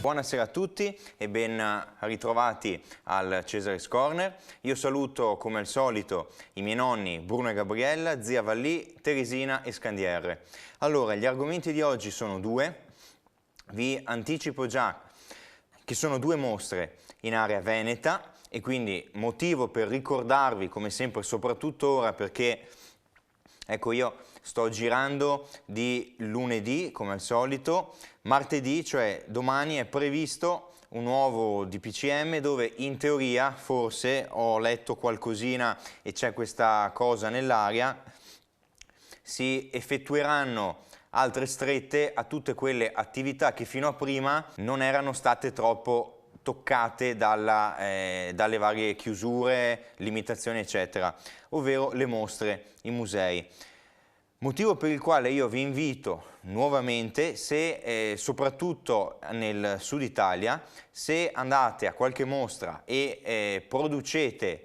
Buonasera a tutti e ben ritrovati al Cesare's Corner. Io saluto come al solito i miei nonni Bruno e Gabriella, zia Vallì, Teresina e Scandierre. Allora, gli argomenti di oggi sono due. Vi anticipo già che sono due mostre in area veneta e quindi motivo per ricordarvi come sempre, soprattutto ora, perché ecco, io sto girando di lunedì come al solito. Martedì, cioè domani, è previsto un nuovo DPCM dove in teoria, forse, ho letto qualcosina e c'è questa cosa nell'aria, si effettueranno altre strette a tutte quelle attività che fino a prima non erano state troppo toccate dalle varie chiusure, limitazioni eccetera, ovvero le mostre, i musei. Motivo per il quale io vi invito nuovamente, se soprattutto nel sud Italia, se andate a qualche mostra e producete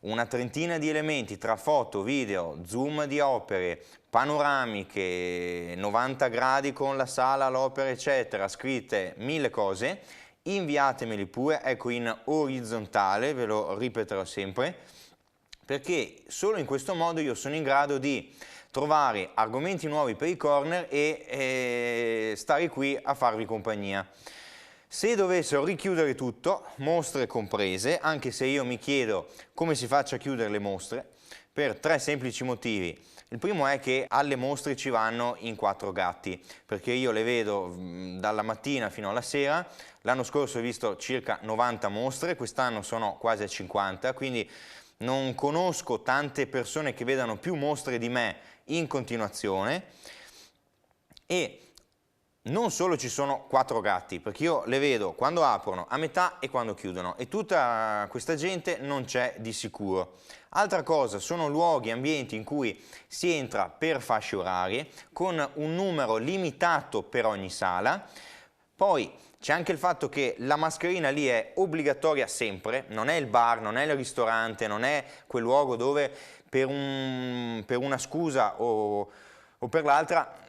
una trentina di elementi tra foto, video, zoom di opere, panoramiche, 90 gradi con la sala, l'opera eccetera, scritte 1000 cose, inviatemeli pure, ecco, in orizzontale, ve lo ripeterò sempre, perché solo in questo modo io sono in grado di trovare argomenti nuovi per i corner e stare qui a farvi compagnia. Se dovessero richiudere tutto, mostre comprese, anche se io mi chiedo come si faccia a chiudere le mostre, per tre semplici motivi. Il primo è che alle mostre ci vanno in 4 gatti, perché io le vedo dalla mattina fino alla sera. L'anno scorso ho visto circa 90 mostre, quest'anno sono quasi a 50, quindi non conosco tante persone che vedano più mostre di me in continuazione. E non solo ci sono 4 gatti, perché io le vedo quando aprono, a metà e quando chiudono, e tutta questa gente non c'è di sicuro. Altra cosa, sono luoghi, ambienti in cui si entra per fasce orarie, con un numero limitato per ogni sala. Poi c'è anche il fatto che la mascherina lì è obbligatoria sempre, non è il bar, non è il ristorante, non è quel luogo dove per una scusa o per l'altra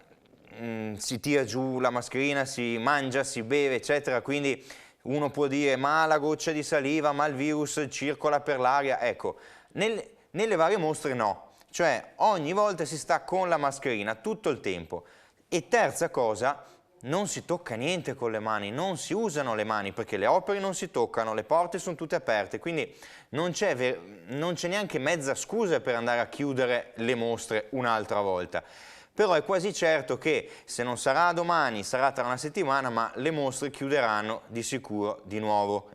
si tira giù la mascherina, si mangia, si beve, eccetera, quindi uno può dire ma la goccia di saliva, ma il virus circola per l'aria. Ecco, nelle varie mostre no, cioè ogni volta si sta con la mascherina tutto il tempo. E terza cosa, non si tocca niente con le mani, non si usano le mani perché le opere non si toccano, le porte sono tutte aperte, quindi non c'è neanche mezza scusa per andare a chiudere le mostre un'altra volta. Però è quasi certo che se non sarà domani, sarà tra una settimana, ma le mostre chiuderanno di sicuro di nuovo.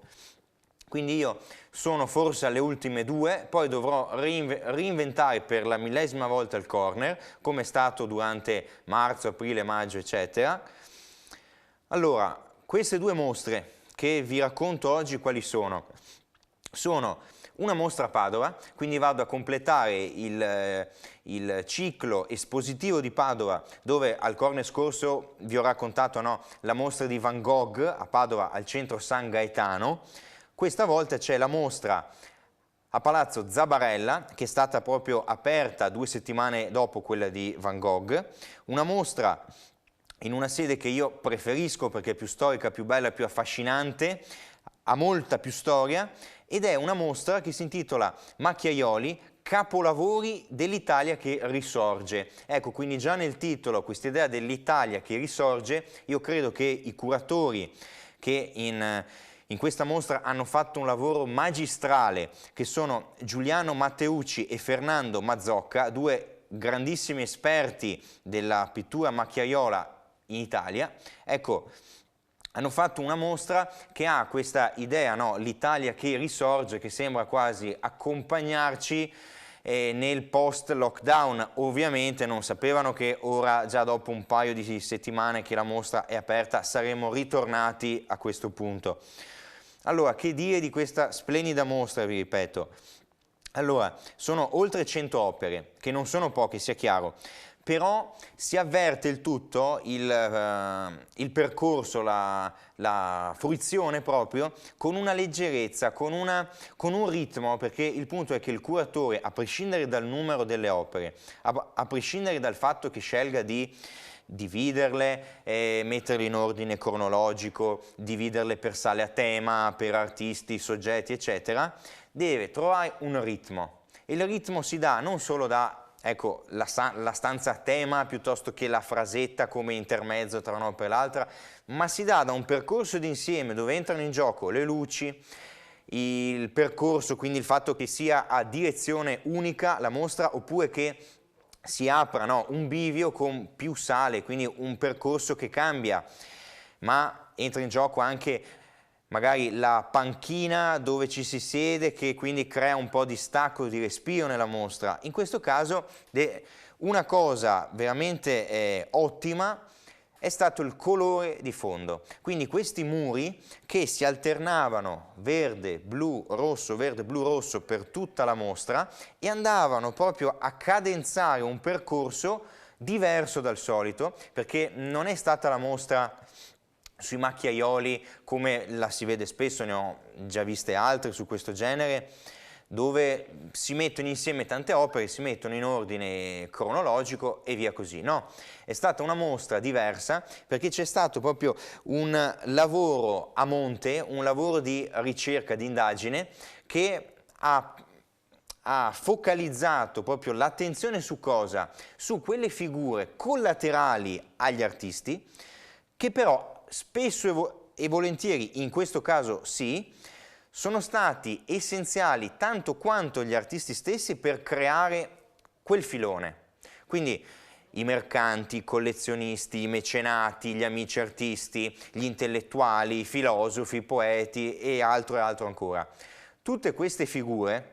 Quindi io sono forse alle ultime 2, poi dovrò reinventare per la 1000ª volta il corner, come è stato durante marzo, aprile, maggio, eccetera. Allora, queste 2 mostre che vi racconto oggi quali sono? Sono una mostra a Padova, quindi vado a completare il ciclo espositivo di Padova, dove al corner scorso vi ho raccontato, no, la mostra di Van Gogh a Padova al centro San Gaetano. Questa volta c'è la mostra a Palazzo Zabarella, che è stata proprio aperta 2 settimane dopo quella di Van Gogh, una mostra in una sede che io preferisco perché è più storica, più bella, più affascinante, ha molta più storia, ed è una mostra che si intitola Macchiaioli, capolavori dell'Italia che risorge. Ecco, quindi già nel titolo questa idea dell'Italia che risorge, io credo che i curatori che in questa mostra hanno fatto un lavoro magistrale, che sono Giuliano Matteucci e Fernando Mazzocca, 2 grandissimi esperti della pittura macchiaiola in Italia. Ecco, hanno fatto una mostra che ha questa idea, no? L'Italia che risorge, che sembra quasi accompagnarci nel post-lockdown. Ovviamente non sapevano che ora, già dopo un paio di settimane che la mostra è aperta, saremmo ritornati a questo punto. Allora, che dire di questa splendida mostra, vi ripeto? Allora, sono oltre 100 opere, che non sono poche, sia chiaro, però si avverte il tutto, il percorso, la fruizione proprio, con una leggerezza, con un ritmo, perché il punto è che il curatore, a prescindere dal numero delle opere, a prescindere dal fatto che scelga di dividerle, metterle in ordine cronologico, dividerle per sale a tema, per artisti, soggetti, eccetera, deve trovare un ritmo. E il ritmo si dà non solo da, ecco, la stanza a tema piuttosto che la frasetta come intermezzo tra un'opera e l'altra, ma si dà da un percorso d'insieme dove entrano in gioco le luci, il percorso, quindi il fatto che sia a direzione unica la mostra, oppure che si apra, no, un bivio con più sale, quindi un percorso che cambia, ma entra in gioco anche magari la panchina dove ci si siede, che quindi crea un po' di stacco, di respiro nella mostra. In questo caso una cosa veramente ottima è stato il colore di fondo, quindi questi muri che si alternavano verde, blu, rosso per tutta la mostra e andavano proprio a cadenzare un percorso diverso dal solito, perché non è stata la mostra sui macchiaioli come la si vede spesso, ne ho già viste altre su questo genere, dove si mettono insieme tante opere, si mettono in ordine cronologico e via così. No, è stata una mostra diversa perché c'è stato proprio un lavoro a monte, un lavoro di ricerca, di indagine, che ha focalizzato proprio l'attenzione su cosa? Su quelle figure collaterali agli artisti, che però spesso e volentieri, in questo caso sì, sono stati essenziali tanto quanto gli artisti stessi per creare quel filone. Quindi i mercanti, i collezionisti, i mecenati, gli amici artisti, gli intellettuali, i filosofi, i poeti e altro ancora. Tutte queste figure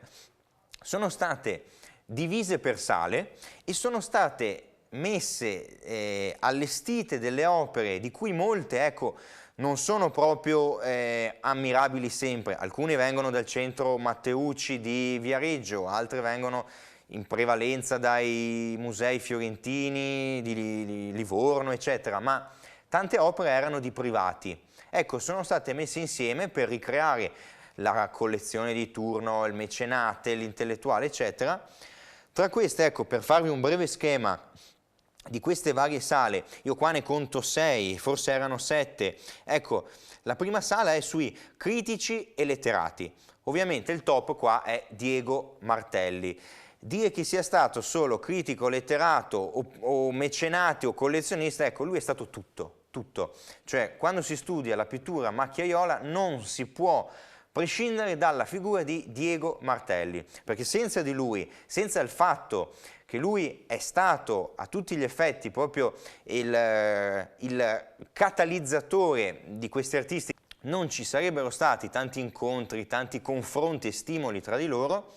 sono state divise per sale e sono state messe, allestite delle opere di cui molte, ecco, non sono proprio ammirabili sempre. Alcune vengono dal centro Matteucci di Viareggio, altre vengono in prevalenza dai musei fiorentini di Livorno, eccetera, ma tante opere erano di privati. Ecco, sono state messe insieme per ricreare la collezione di turno, il mecenate, l'intellettuale, eccetera. Tra queste, ecco, per farvi un breve schema di queste varie sale, io qua ne conto 6, forse erano 7, ecco, la prima sala è sui critici e letterati. Ovviamente il top qua è Diego Martelli. Dire che sia stato solo critico, letterato o mecenate o collezionista, ecco, lui è stato tutto. Cioè, quando si studia la pittura macchiaiola non si può prescindere dalla figura di Diego Martelli, perché senza di lui, senza il fatto che lui è stato a tutti gli effetti proprio il catalizzatore di questi artisti, non ci sarebbero stati tanti incontri, tanti confronti e stimoli tra di loro,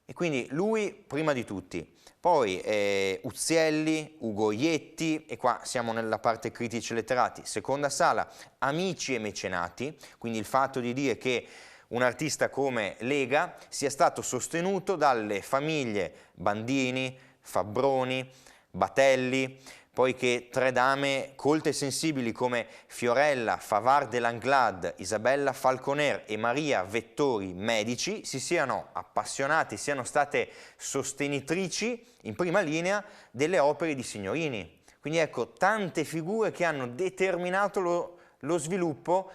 e quindi lui prima di tutti. Poi Uzielli, Ugo Ietti, e qua siamo nella parte critici letterati. Seconda sala, amici e mecenati, quindi il fatto di dire che un artista come Lega sia stato sostenuto dalle famiglie Bandini, Fabbroni, Batelli, poi che tre dame colte e sensibili come Fiorella Favard de Langlade, Isabella Falconer e Maria Vettori Medici si siano appassionate, siano state sostenitrici in prima linea delle opere di Signorini. Quindi ecco, tante figure che hanno determinato lo sviluppo,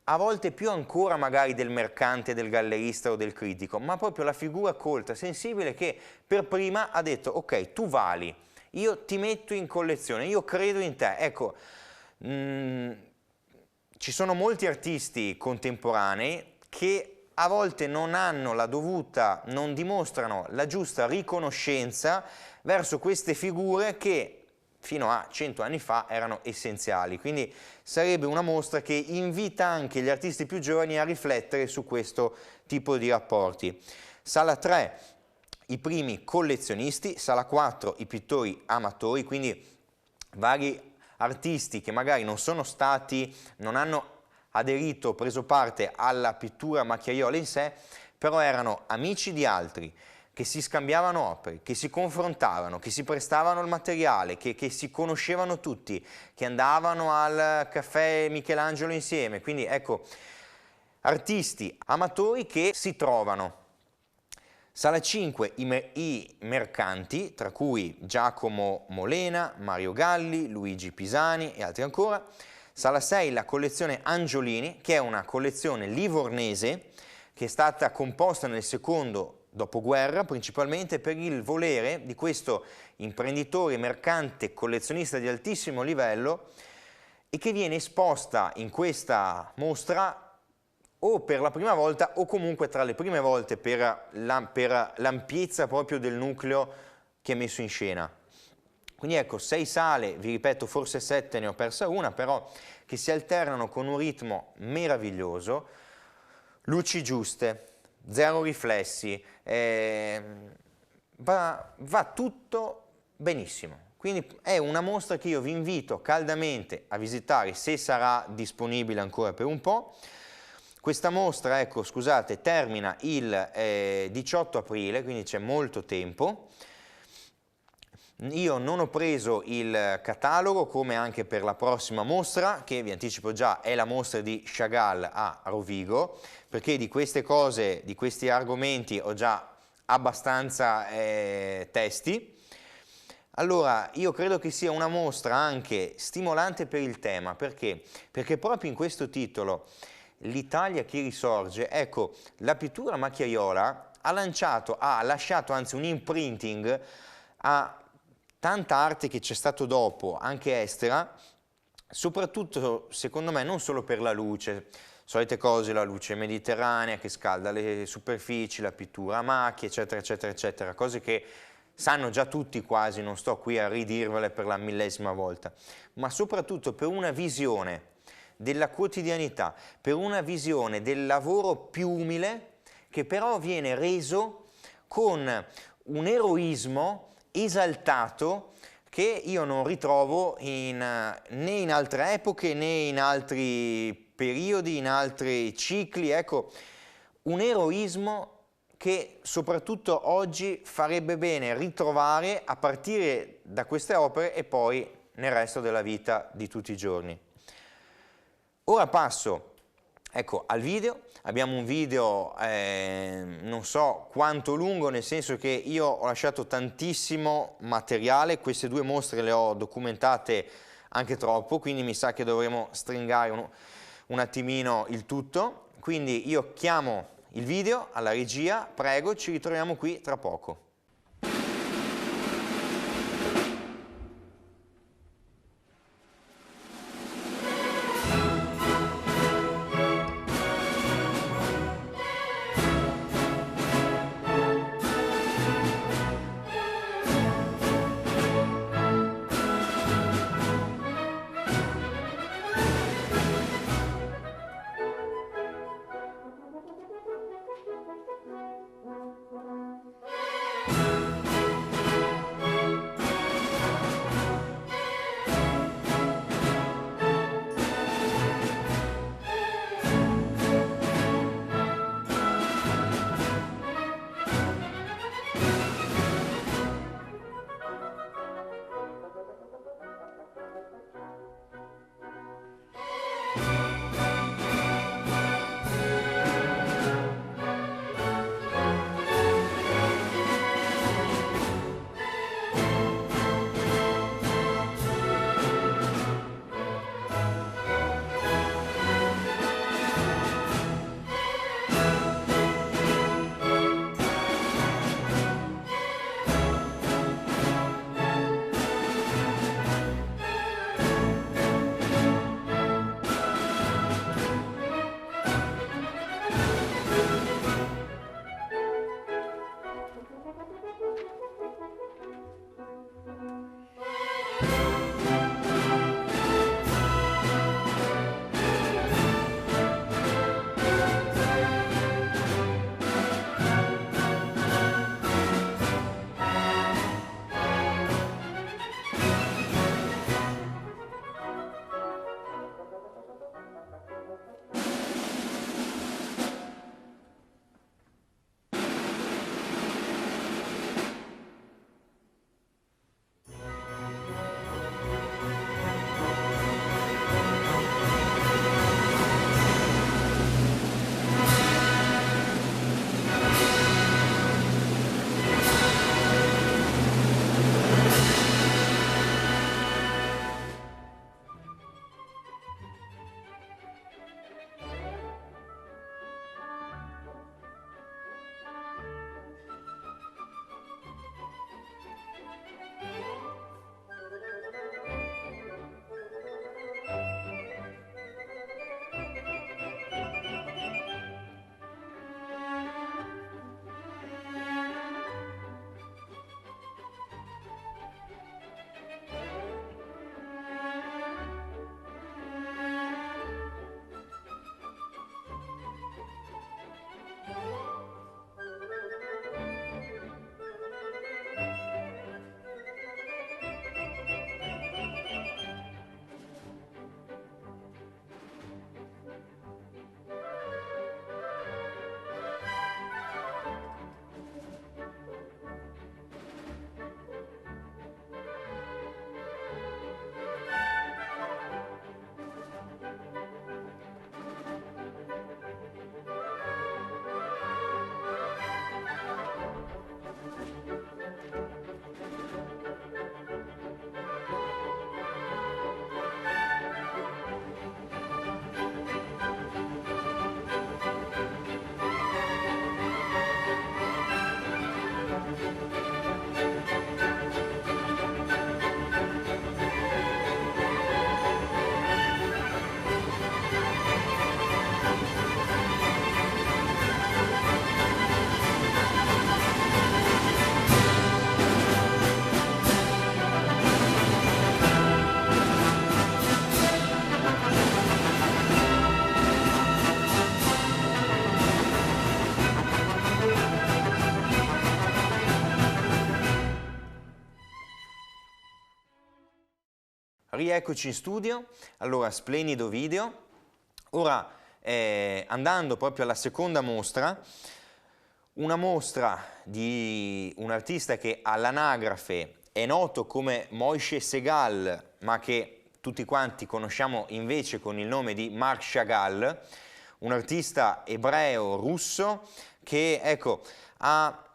a volte più ancora magari del mercante, del gallerista o del critico, ma proprio la figura colta, sensibile, che per prima ha detto ok, tu vali, io ti metto in collezione, io credo in te. Ecco, ci sono molti artisti contemporanei che a volte non hanno la dovuta, non dimostrano la giusta riconoscenza verso queste figure che fino a 100 anni fa erano essenziali. Quindi sarebbe una mostra che invita anche gli artisti più giovani a riflettere su questo tipo di rapporti. Sala 3, i primi collezionisti. Sala 4, i pittori amatori, quindi vari artisti che magari non sono stati, non hanno aderito, preso parte alla pittura macchiaiola in sé, però erano amici di altri, che si scambiavano opere, che si confrontavano, che si prestavano il materiale, che si conoscevano tutti, che andavano al caffè Michelangelo insieme. Quindi ecco, artisti amatori che si trovano. Sala 5 i mercanti, tra cui Giacomo Molena, Mario Galli, Luigi Pisani e altri ancora. Sala 6 la collezione Angiolini, che è una collezione livornese che è stata composta nel secondo dopoguerra principalmente per il volere di questo imprenditore, mercante, collezionista di altissimo livello e che viene esposta in questa mostra o per la prima volta o comunque tra le prime volte per l'ampiezza proprio del nucleo che è messo in scena. Quindi ecco, 6 sale, vi ripeto, forse 7, ne ho persa una, però che si alternano con un ritmo meraviglioso, luci giuste, zero riflessi, va tutto benissimo. Quindi è una mostra che io vi invito caldamente a visitare se sarà disponibile ancora per un po'. Questa mostra, ecco, scusate, termina il 18 aprile, quindi c'è molto tempo. Io non ho preso il catalogo, come anche per la prossima mostra, che vi anticipo già è la mostra di Chagall a Rovigo, perché di queste cose, di questi argomenti ho già abbastanza testi. Allora, io credo che sia una mostra anche stimolante per il tema, perché? Perché proprio in questo titolo, L'Italia che risorge, ecco, la pittura macchiaiola ha lasciato anzi un imprinting a tanta arte che c'è stato dopo, anche estera, soprattutto secondo me non solo per la luce, solite cose, la luce mediterranea che scalda le superfici, la pittura a macchie, eccetera, eccetera, eccetera, cose che sanno già tutti quasi, non sto qui a ridirvele per la millesima volta, ma soprattutto per una visione della quotidianità, per una visione del lavoro più umile che però viene reso con un eroismo esaltato che io non ritrovo né in altre epoche né in altri periodi, in altri cicli, ecco, un eroismo che soprattutto oggi farebbe bene ritrovare a partire da queste opere e poi nel resto della vita di tutti i giorni. Ora passo, ecco, al video. Abbiamo un video non so quanto lungo, nel senso che io ho lasciato tantissimo materiale, queste due mostre le ho documentate anche troppo, quindi mi sa che dovremo stringare un attimino il tutto. Quindi io chiamo il video alla regia, prego, ci ritroviamo qui tra poco. rieccoci in studio. Allora, splendido video. Ora, andando proprio alla seconda mostra, una mostra di un artista che all'anagrafe è noto come Moishe Segal, ma che tutti quanti conosciamo invece con il nome di Marc Chagall, un artista ebreo russo che, ecco,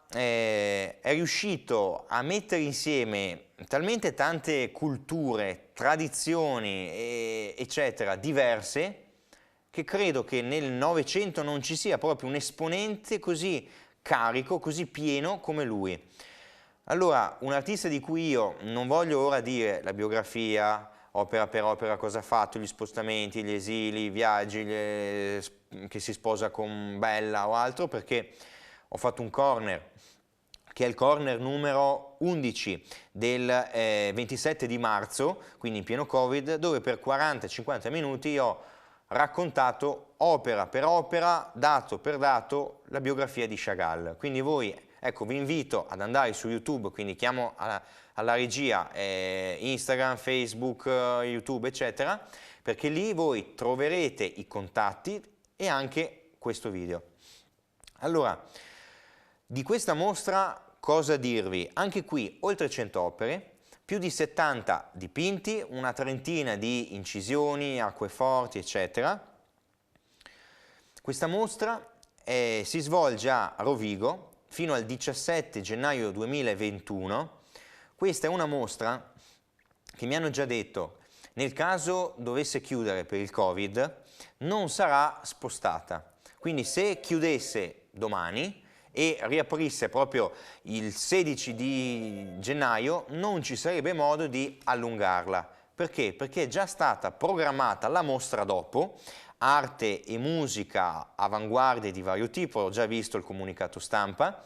è riuscito a mettere insieme talmente tante culture, tradizioni, eccetera, diverse, che credo che nel Novecento non ci sia proprio un esponente così carico, così pieno come lui. Allora, un artista di cui io non voglio ora dire la biografia, opera per opera cosa ha fatto, gli spostamenti, gli esili, i viaggi, che si sposa con Bella o altro, perché ho fatto un corner, che è il corner numero 11 del 27 di marzo, quindi in pieno Covid, dove per 40-50 minuti ho raccontato opera per opera, dato per dato, la biografia di Chagall. Quindi voi, ecco, vi invito ad andare su YouTube, quindi chiamo alla regia Instagram, Facebook, YouTube, eccetera, perché lì voi troverete i contatti e anche questo video. Allora, di questa mostra cosa dirvi? Anche qui oltre 100 opere, più di 70 dipinti, una trentina di incisioni, acqueforti, eccetera. Questa mostra si svolge a Rovigo fino al 17 gennaio 2021. Questa è una mostra che mi hanno già detto, nel caso dovesse chiudere per il Covid, non sarà spostata. Quindi se chiudesse domani e riaprisse proprio il 16 di gennaio, non ci sarebbe modo di allungarla. Perché? Perché è già stata programmata la mostra dopo, arte e musica avanguardie di vario tipo, ho già visto il comunicato stampa.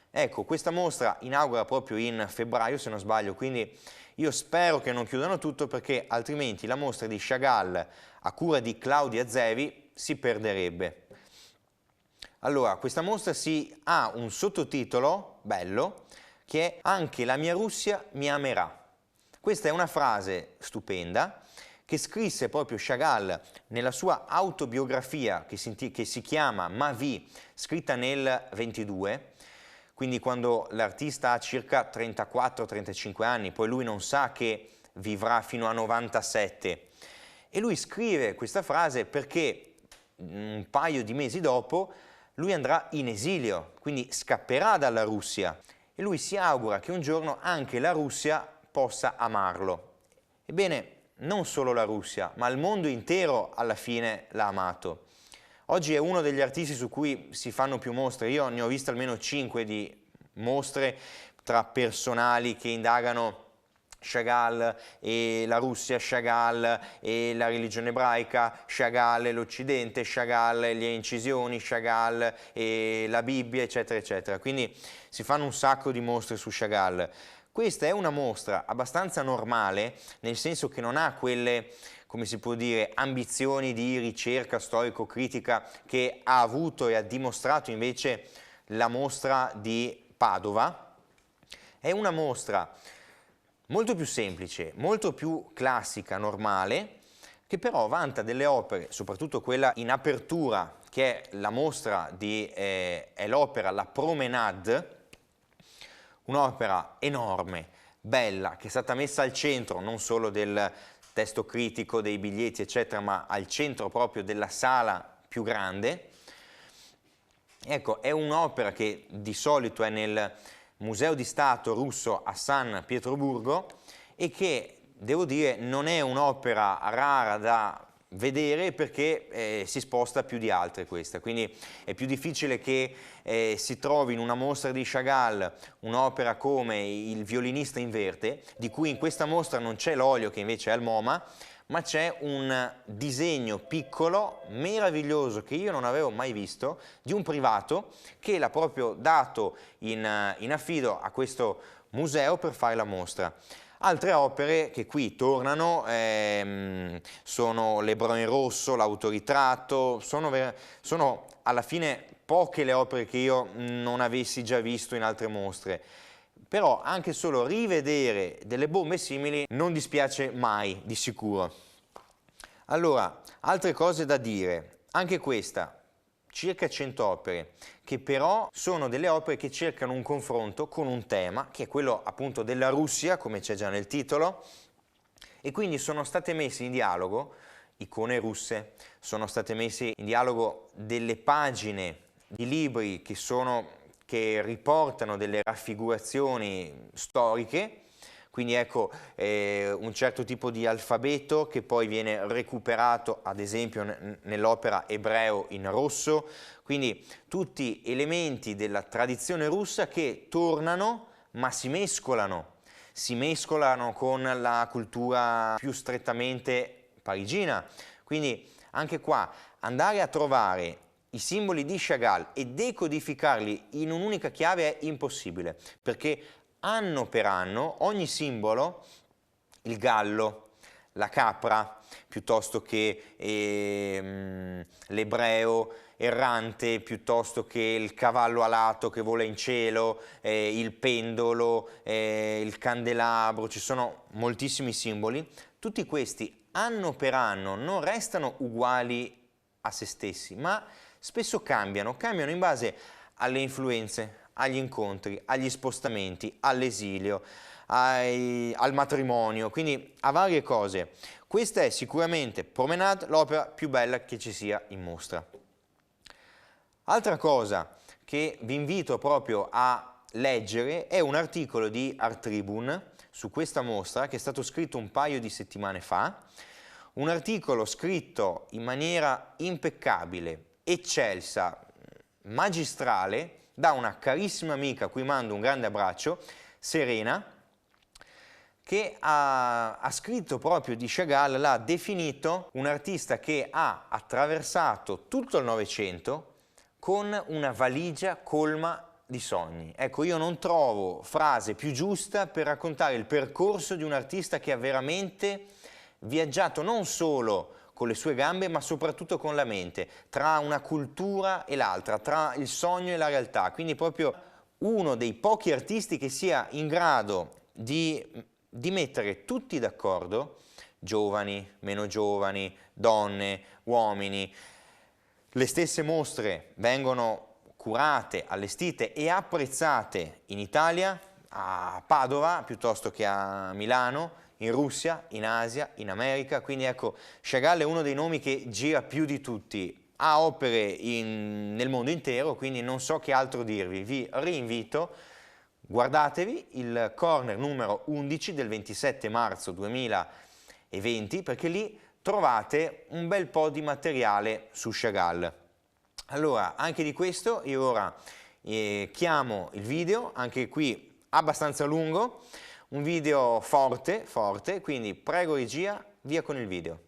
Ecco, questa mostra inaugura proprio in febbraio, se non sbaglio, quindi io spero che non chiudano tutto, perché altrimenti la mostra di Chagall a cura di Claudia Zevi si perderebbe. Allora, questa mostra ha un sottotitolo bello che è "Anche la mia Russia mi amerà". Questa è una frase stupenda che scrisse proprio Chagall nella sua autobiografia che si chiama Ma vie, scritta nel 22, quindi quando l'artista ha circa 34-35 anni, poi lui non sa che vivrà fino a 97. E lui scrive questa frase perché un paio di mesi dopo lui andrà in esilio, quindi scapperà dalla Russia, e lui si augura che un giorno anche la Russia possa amarlo. Ebbene, non solo la Russia, ma il mondo intero alla fine l'ha amato. Oggi è uno degli artisti su cui si fanno più mostre, io ne ho viste almeno 5 di mostre tra personali che indagano Chagall e la Russia, Chagall e la religione ebraica, Chagall e l'Occidente, Chagall e le incisioni, Chagall e la Bibbia, eccetera, eccetera. Quindi si fanno un sacco di mostre su Chagall. Questa è una mostra abbastanza normale, nel senso che non ha quelle, come si può dire, ambizioni di ricerca storico-critica che ha avuto e ha dimostrato invece la mostra di Padova. È una mostra molto più semplice, molto più classica, normale, che però vanta delle opere, soprattutto quella in apertura, che è la mostra è l'opera La Promenade, un'opera enorme, bella, che è stata messa al centro non solo del testo critico, dei biglietti, eccetera, ma al centro proprio della sala più grande. Ecco, è un'opera che di solito è nel Museo di Stato russo a San Pietroburgo e che, devo dire, non è un'opera rara da vedere perché si sposta più di altre questa, quindi è più difficile che si trovi in una mostra di Chagall un'opera come Il violinista in verde, di cui in questa mostra non c'è l'olio che invece è al MoMA, ma c'è un disegno piccolo, meraviglioso, che io non avevo mai visto, di un privato che l'ha proprio dato in affido a questo museo per fare la mostra. Altre opere che qui tornano sono L'Ebreo in rosso, L'autoritratto, sono alla fine poche le opere che io non avessi già visto in altre mostre. però anche solo rivedere delle bombe simili non dispiace mai, di sicuro. Allora, altre cose da dire, anche questa, circa 100 opere, che però sono delle opere che cercano un confronto con un tema, che è quello appunto della Russia, come c'è già nel titolo, e quindi sono state messe in dialogo icone russe, sono state messe in dialogo delle pagine di libri che riportano delle raffigurazioni storiche, quindi ecco un certo tipo di alfabeto che poi viene recuperato ad esempio nell'opera Ebreo in rosso, quindi tutti elementi della tradizione russa che tornano ma si mescolano con la cultura più strettamente parigina, quindi anche qua andare a trovare i simboli di Chagall e decodificarli in un'unica chiave è impossibile, perché anno per anno ogni simbolo, il gallo, la capra, piuttosto che l'ebreo errante, piuttosto che il cavallo alato che vola in cielo, il pendolo, il candelabro, ci sono moltissimi simboli, tutti questi anno per anno non restano uguali a se stessi, ma spesso cambiano in base alle influenze, agli incontri, agli spostamenti, all'esilio, al matrimonio, quindi a varie cose. Questa è sicuramente Promenade, l'opera più bella che ci sia in mostra. Altra cosa che vi invito proprio a leggere è un articolo di Art Tribune su questa mostra che è stato scritto un paio di settimane fa, un articolo scritto in maniera impeccabile, eccelsa, magistrale, da una carissima amica a cui mando un grande abbraccio, Serena, che ha scritto proprio di Chagall, l'ha definito un artista che ha attraversato tutto il Novecento con una valigia colma di sogni. Ecco, io non trovo frase più giusta per raccontare il percorso di un artista che ha veramente viaggiato non solo con le sue gambe, ma soprattutto con la mente, tra una cultura e l'altra, tra il sogno e la realtà. Quindi proprio uno dei pochi artisti che sia in grado di mettere tutti d'accordo, giovani, meno giovani, donne, uomini. Le stesse mostre vengono curate, allestite e apprezzate in Italia, a Padova piuttosto che a Milano, in Russia, in Asia, in America, quindi ecco, Chagall è uno dei nomi che gira più di tutti, ha opere nel mondo intero, quindi non so che altro dirvi, vi rinvito, guardatevi il corner numero 11 del 27 marzo 2020, perché lì trovate un bel po' di materiale su Chagall. Allora, anche di questo io ora chiamo il video, anche qui abbastanza lungo, un video forte, quindi prego regia, via con il video.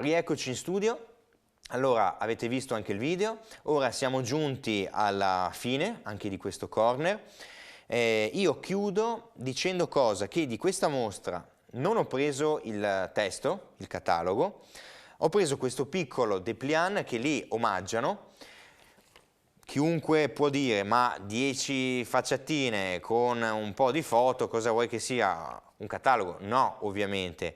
Rieccoci in studio. Allora, avete visto anche il video, ora siamo giunti alla fine anche di questo corner. Io chiudo dicendo cosa? Che di questa mostra non ho preso il testo, il catalogo, ho preso questo piccolo dépliant che lì omaggiano. Chiunque può dire, ma 10 facciatine con un po' di foto, cosa vuoi che sia? Un catalogo? No, ovviamente.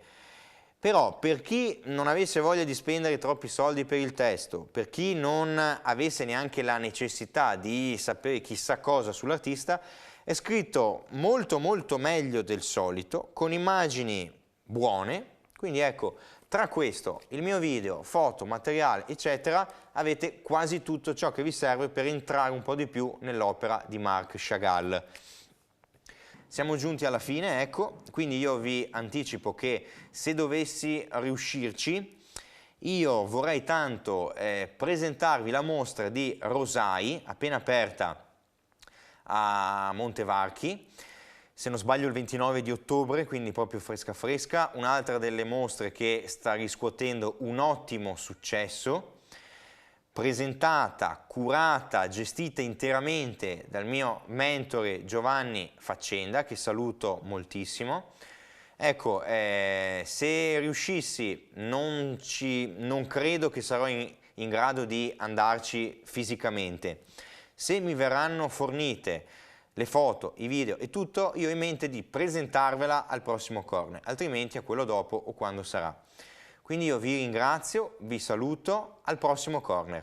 Però per chi non avesse voglia di spendere troppi soldi per il testo, per chi non avesse neanche la necessità di sapere chissà cosa sull'artista, è scritto molto molto meglio del solito, con immagini buone. Quindi ecco, tra questo, il mio video, foto, materiale, eccetera, avete quasi tutto ciò che vi serve per entrare un po' di più nell'opera di Marc Chagall. Siamo giunti alla fine, ecco, quindi io vi anticipo che se dovessi riuscirci, io vorrei tanto presentarvi la mostra di Rosai, appena aperta a Montevarchi, se non sbaglio il 29 di ottobre, quindi proprio fresca fresca, un'altra delle mostre che sta riscuotendo un ottimo successo, presentata, curata, gestita interamente dal mio mentore Giovanni Faccenda, che saluto moltissimo. Ecco, se riuscissi, non credo che sarò in grado di andarci fisicamente. Se mi verranno fornite le foto, i video e tutto, io ho in mente di presentarvela al prossimo corner, altrimenti a quello dopo o quando sarà. Quindi io vi ringrazio, vi saluto, al prossimo corner.